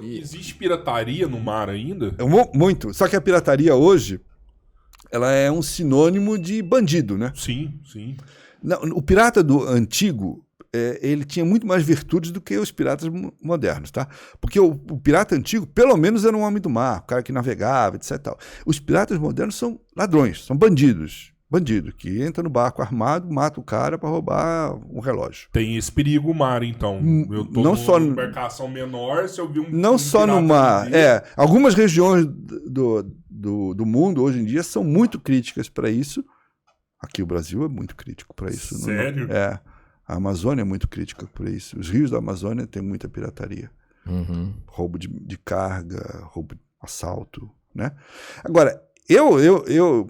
Existe pirataria no mar ainda? Muito. Só que a pirataria hoje, ela é um sinônimo de bandido, né? Sim, sim. Não, o pirata antigo, ele tinha muito mais virtudes do que os piratas modernos, tá? Porque o pirata antigo, pelo menos, era um homem do mar, o cara que navegava, etc. Tal. Os piratas modernos são ladrões, são bandidos. Bandido, que entra no barco armado, mata o cara para roubar um relógio. Tem esse perigo mar, então. Eu tô não só numa embarcação menor, se eu vi não só no mar. Algumas regiões do mundo, hoje em dia, são muito críticas para isso. Aqui o Brasil é muito crítico para isso. Sério? A Amazônia é muito crítica por isso. Os rios da Amazônia têm muita pirataria. Roubo de carga, assalto, né? Agora, eu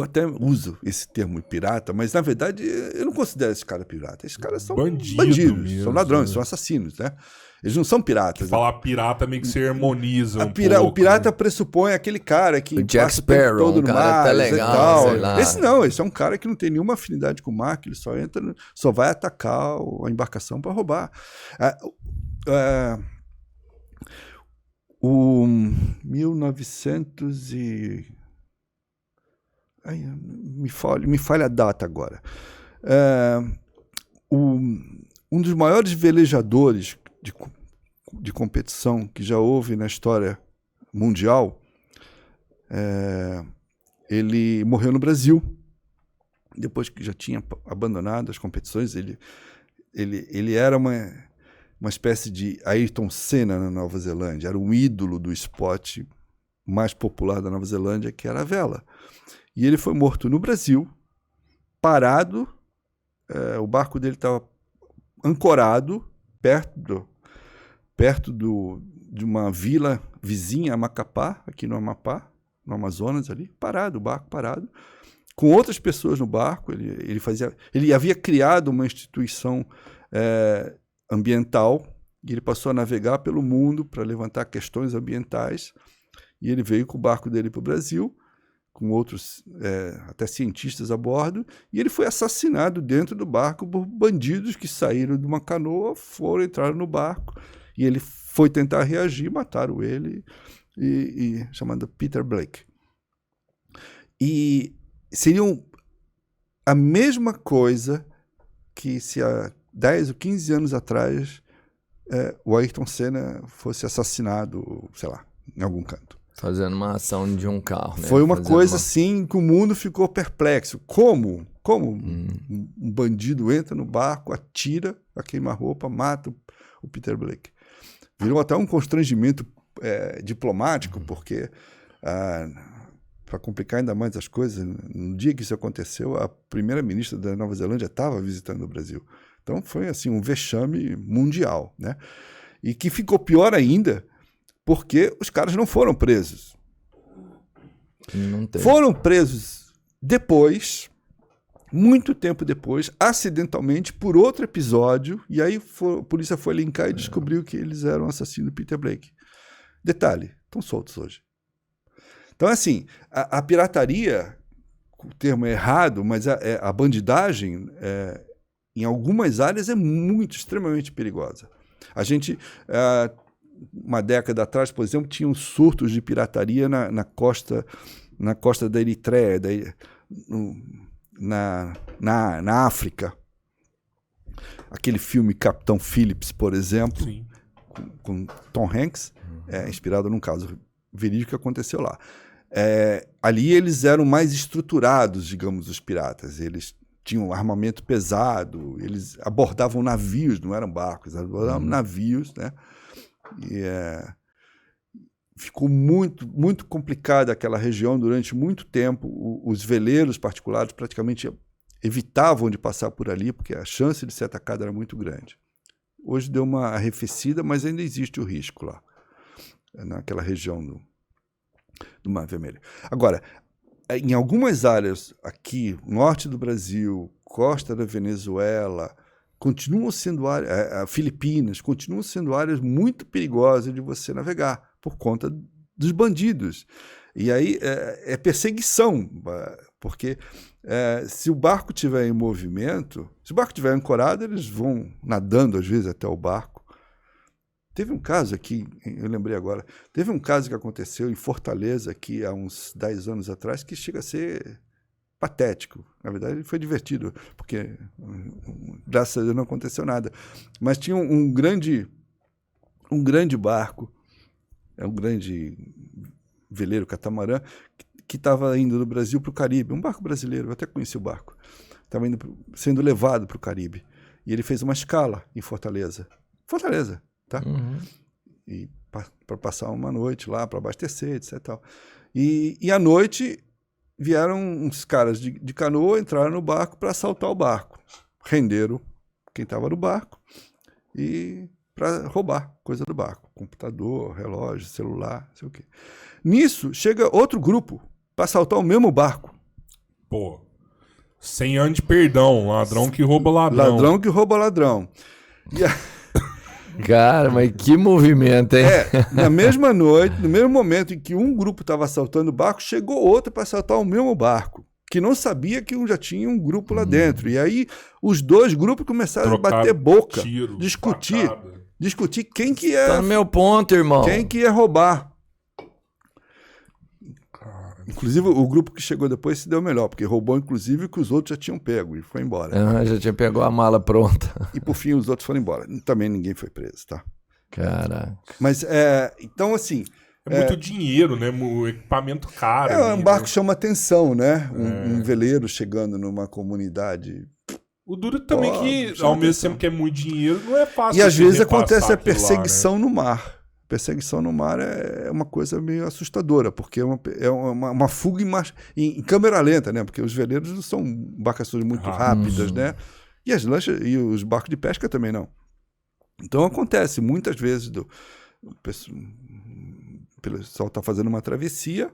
até uso esse termo pirata, mas na verdade eu não considero esses caras piratas. Esses caras são bandidos, mesmo, são ladrões, são assassinos, né? Eles não são piratas. Falar pirata meio que se harmoniza pouco. O pirata pressupõe aquele cara que o Jack Sparrow, todo no mar, tá legal, sei lá. Esse é um cara que não tem nenhuma afinidade com o mar, que ele só vai atacar a embarcação para roubar. O 1900 e... me falha a data agora. Um dos maiores velejadores de competição que já houve na história mundial, ele morreu no Brasil. Depois que já tinha abandonado as competições, ele era uma espécie de Ayrton Senna na Nova Zelândia. Era um ídolo do esporte mais popular da Nova Zelândia, que era a vela. E ele foi morto no Brasil, parado, o barco dele estava ancorado perto de uma vila vizinha a Macapá, aqui no Amapá, no Amazonas ali, o barco parado, com outras pessoas no barco. Ele havia criado uma instituição ambiental, e ele passou a navegar pelo mundo para levantar questões ambientais, e ele veio com o barco dele para o Brasil, com outros, até cientistas a bordo, e ele foi assassinado dentro do barco por bandidos que saíram de uma canoa, entraram no barco, e ele foi tentar reagir, mataram ele, chamado Peter Blake. E seriam a mesma coisa que se há 10 ou 15 anos atrás o Ayrton Senna fosse assassinado, sei lá, em algum canto. Fazendo uma ação de um carro, né? Foi uma coisa assim que o mundo ficou perplexo. Como um bandido entra no barco, atira a queima-roupa, mata o Peter Blake? Virou até um constrangimento diplomático, porque, para complicar ainda mais as coisas, no dia que isso aconteceu, a primeira-ministra da Nova Zelândia estava visitando o Brasil. Então foi assim um vexame mundial, né? E que ficou pior ainda, porque os caras não foram presos. Foram presos depois, muito tempo depois, acidentalmente, por outro episódio, e aí a polícia foi linkar e descobriu que eles eram assassinos do Peter Blake. Detalhe, estão soltos hoje. Então, assim, a pirataria, o termo é errado, mas a bandidagem, em algumas áreas, é extremamente perigosa. A gente... uma década atrás, por exemplo, tinham surtos de pirataria na costa da Eritreia, na África. Aquele filme Capitão Phillips, por exemplo, com Tom Hanks, inspirado num caso verídico que aconteceu lá. Ali eles eram mais estruturados, digamos, os piratas. Eles tinham armamento pesado, eles abordavam navios, não eram barcos, abordavam navios, né? E ficou muito, muito complicada aquela região durante muito tempo. Os veleiros particulares praticamente evitavam de passar por ali, porque a chance de ser atacado era muito grande. Hoje deu uma arrefecida, mas ainda existe o risco lá, naquela região do Mar Vermelho. Agora, em algumas áreas aqui, norte do Brasil, costa da Venezuela, continuam sendo áreas, Filipinas, continuam sendo áreas muito perigosas de você navegar, por conta dos bandidos. E aí é perseguição, porque se o barco estiver em movimento, se o barco estiver ancorado, eles vão nadando às vezes até o barco, Teve um caso aqui, eu lembrei agora, teve um caso que aconteceu em Fortaleza, aqui há uns 10 anos atrás, que chega a ser patético. Na verdade, ele foi divertido, porque, graças a Deus, não aconteceu nada. Mas tinha um grande barco, um grande veleiro, catamarã, que estava indo do Brasil para o Caribe. Um barco brasileiro, eu até conheci o barco. Estava sendo levado para o Caribe. E ele fez uma escala em Fortaleza. Fortaleza, tá? E para passar uma noite lá, para abastecer, etc. Tal. E à noite vieram uns caras de canoa, entraram no barco para assaltar o barco. Renderam quem estava no barco e para roubar coisa do barco. Computador, relógio, celular, não sei o quê. Nisso, chega outro grupo para assaltar o mesmo barco. Pô, 100 anos de perdão, ladrão que rouba ladrão. Ladrão que rouba ladrão. Cara, mas que movimento, hein? Na mesma noite, no mesmo momento em que um grupo estava assaltando o barco, chegou outro para assaltar o mesmo barco, que não sabia que já tinha um grupo lá dentro. E aí os dois grupos começaram a bater boca, discutir quem que ia... Tá no meu ponto, irmão. Quem que ia roubar. Inclusive, o grupo que chegou depois se deu melhor, porque roubou, inclusive, o que os outros já tinham pego e foi embora. Já tinha pegou a mala pronta. E, por fim, os outros foram embora. Também ninguém foi preso, tá? Caraca. Mas, então, assim... É muito dinheiro, né? O equipamento caro. Um barco chama atenção, né? Um veleiro chegando numa comunidade... O duro também que, ao mesmo tempo que é muito dinheiro, não é fácil. E, às vezes, acontece a perseguição no mar. Perseguição no mar é uma coisa meio assustadora, porque é uma fuga em câmera lenta, né? Porque os veleiros não são embarcações muito rápidas, né? E as lanchas e os barcos de pesca também não. Então acontece muitas vezes o pessoal está fazendo uma travessia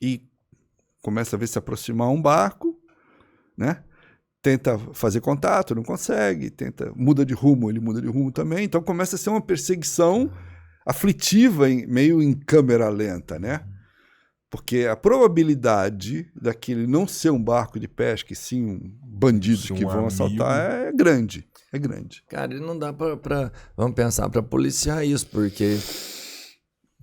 e começa a ver se aproximar um barco, né? Tenta fazer contato, não consegue, muda de rumo, ele muda de rumo também, então começa a ser uma perseguição aflitiva, meio em câmera lenta, né? Porque a probabilidade daquele não ser um barco de pesca e sim bandidos que vão assaltar é grande, Cara, e não dá vamos pensar, para policiar isso, porque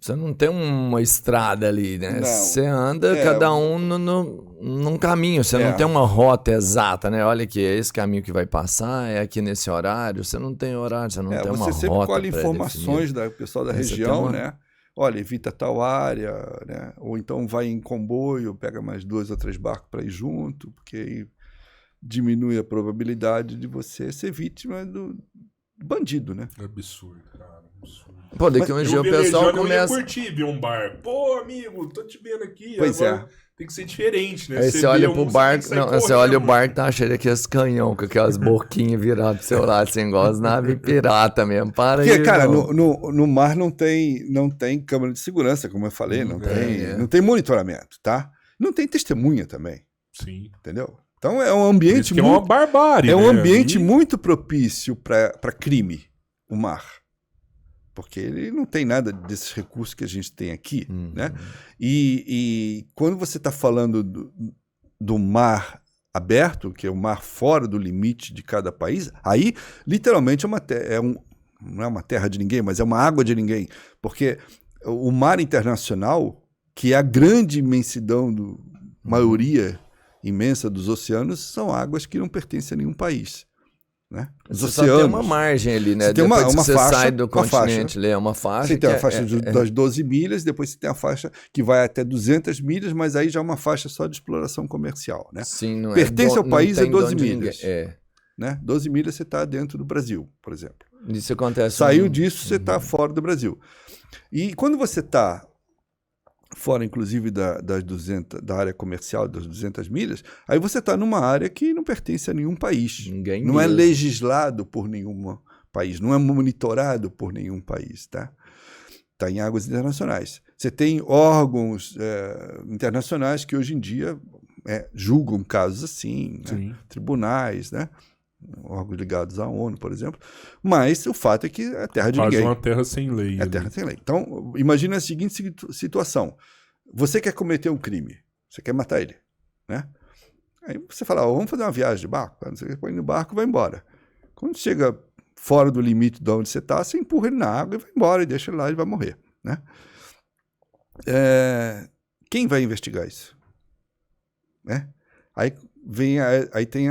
você não tem uma estrada ali, né? Você anda cada um num caminho, você não tem uma rota exata, né? Olha aqui, é esse caminho que vai passar, é aqui nesse horário, você não tem horário, você não tem uma rota. Você sempre colhe informações do pessoal da região, né? Olha, evita tal área, né? Ou então vai em comboio, pega mais 2 ou 3 barcos para ir junto, porque aí diminui a probabilidade de você ser vítima do bandido, né? Absurdo, cara, absurdo. Pô, daqui um dia o pessoal começa... Eu ia curtir ver um bar. Pô, amigo, tô te vendo aqui. Pois agora tem que ser diferente, né? Aí você olha pro barco, você olha o barco, tá cheio daqueles canhão, com aquelas boquinhas viradas pro seu lado, assim, igual as naves pirata mesmo. Porque, cara, no mar não tem câmera de segurança, como eu falei, não tem monitoramento, tá? Não tem testemunha também. Sim. Entendeu? Então é um ambiente muito... É uma barbárie, é um ambiente muito propício para crime, o mar. Porque ele não tem nada desses recursos que a gente tem aqui, né? E quando você está falando do mar aberto, que é o mar fora do limite de cada país, aí literalmente não é uma terra de ninguém, mas é uma água de ninguém. Porque o mar internacional, que é a grande imensidão, maioria imensa dos oceanos, são águas que não pertencem a nenhum país. Né? Os oceanos. Só tem uma margem ali, né? Você tem uma você faixa, sai do continente, é uma faixa. Você tem a faixa das 12 milhas, depois você tem a faixa que vai até 200 milhas, mas aí já é uma faixa só de exploração comercial. Né? Sim, não pertence ao país a 12 milhas. É. Né? 12 milhas você está dentro do Brasil, por exemplo. Isso acontece. Saiu disso, você está fora do Brasil. E quando você está fora, inclusive, da área comercial das 200 milhas, aí você está numa área que não pertence a nenhum país. Não é legislado por nenhum país, não é monitorado por nenhum país, tá? Está em águas internacionais. Você tem órgãos internacionais que hoje em dia julgam casos assim, né? Tribunais, né? Órgãos ligados à ONU, por exemplo, mas o fato é que é terra de ninguém. Faz uma terra sem lei. É terra sem lei. Então, imagina a seguinte situação. Você quer cometer um crime, você quer matar ele, né? Aí você fala, vamos fazer uma viagem de barco. Você põe no barco e vai embora. Quando chega fora do limite de onde você está, você empurra ele na água e vai embora, e deixa ele lá, ele vai morrer, né? Quem vai investigar isso? Né? Aí tem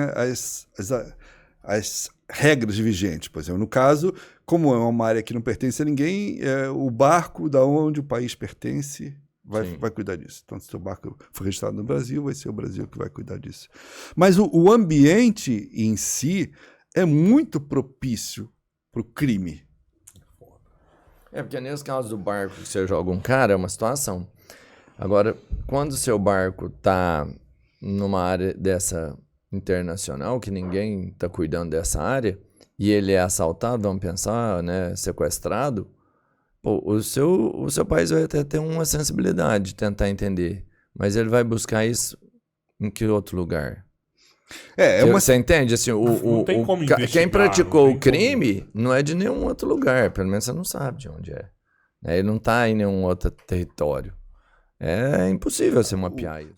as regras vigentes. Por exemplo, no caso, como é uma área que não pertence a ninguém, o barco da onde o país pertence vai cuidar disso. Então, se o seu barco for registrado no Brasil, vai ser o Brasil que vai cuidar disso. Mas o ambiente em si é muito propício para o crime. Porque nesse caso do barco que você joga um cara, é uma situação. Agora, quando o seu barco está numa área dessa internacional, que ninguém está cuidando dessa área, e ele é assaltado, vamos pensar, né, sequestrado, pô, o seu país vai até ter uma sensibilidade de tentar entender, mas ele vai buscar isso em que outro lugar? Você entende? Assim, não tem como investigar, quem praticou o crime não é de nenhum outro lugar, pelo menos você não sabe de onde é. Ele não está em nenhum outro território. É impossível você mapear isso.